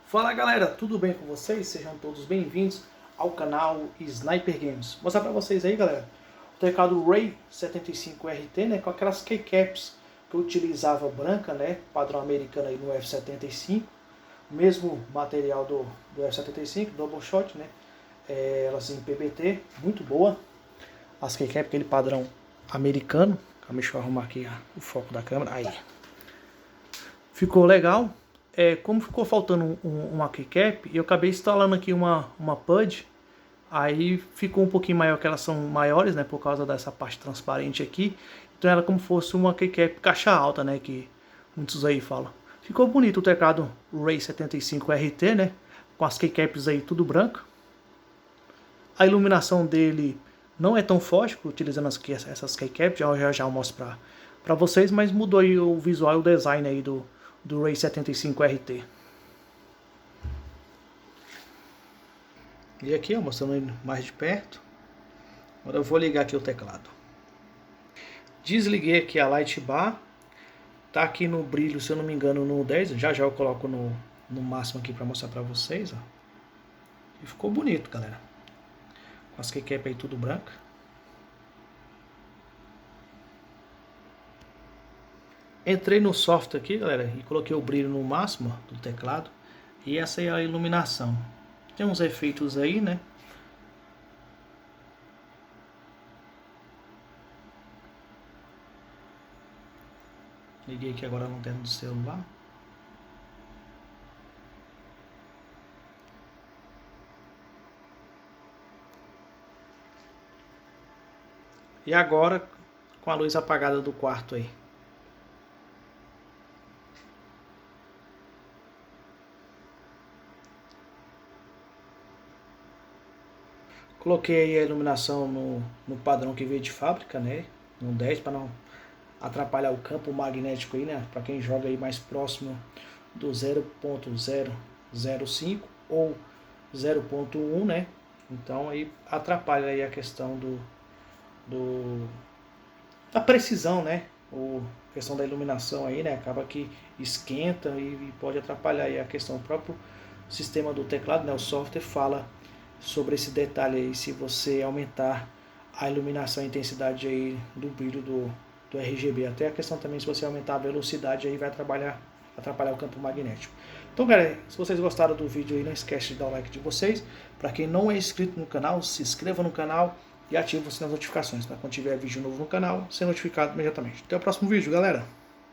Fala galera, tudo bem com vocês? Sejam todos bem-vindos ao canal Sniper Games. Vou mostrar pra vocês aí, galera, o teclado Ray 75RT, né, com aquelas keycaps que eu utilizava branca, né, padrão americano aí no F75, mesmo material do F75, Double Shot, né, elas em PBT, muito boa, as keycaps, aquele padrão americano. Deixa eu arrumar aqui o foco da câmera, aí. Ficou legal. Como ficou faltando uma keycap, eu acabei instalando aqui uma PUD. Aí ficou um pouquinho maior, que elas são maiores, né, por causa dessa parte transparente aqui. Então ela como fosse uma keycap caixa alta, né, que muitos aí falam. Ficou bonito o teclado Ray 75RT, né, com as keycaps aí tudo branco. A iluminação dele não é tão forte, utilizando essas keycaps, já eu mostro pra vocês, mas mudou aí o visual e o design aí do Ray 75RT. E aqui, ó, mostrando ele mais de perto. Agora eu vou ligar aqui o teclado. Desliguei aqui a light bar. Tá aqui no brilho, se eu não me engano, no 10. Já eu coloco no máximo aqui para mostrar para vocês, ó. E ficou bonito, galera. Com as keycaps aí tudo branca. Entrei no software aqui, galera, e coloquei o brilho no máximo do teclado. E essa é a iluminação. Tem uns efeitos aí, né? Liguei aqui agora a lanterna do celular. E agora com a luz apagada do quarto aí. Coloquei aí a iluminação no padrão que veio de fábrica, né? No 10, para não atrapalhar o campo magnético aí, né? Para quem joga aí mais próximo do 0.005 ou 0.1, né? Então aí atrapalha aí a questão da precisão, né? Ou questão da iluminação aí, né? Acaba que esquenta e pode atrapalhar aí a questão. O próprio sistema do teclado, né? O software fala sobre esse detalhe aí, se você aumentar a iluminação, a intensidade aí do brilho do RGB. Até a questão também, se você aumentar a velocidade aí, vai atrapalhar o campo magnético. Então, galera, se vocês gostaram do vídeo aí, não esquece de dar o like de vocês. Para quem não é inscrito no canal, se inscreva no canal e ative o sininho das notificações, para quando tiver vídeo novo no canal, ser notificado imediatamente. Até o próximo vídeo, galera!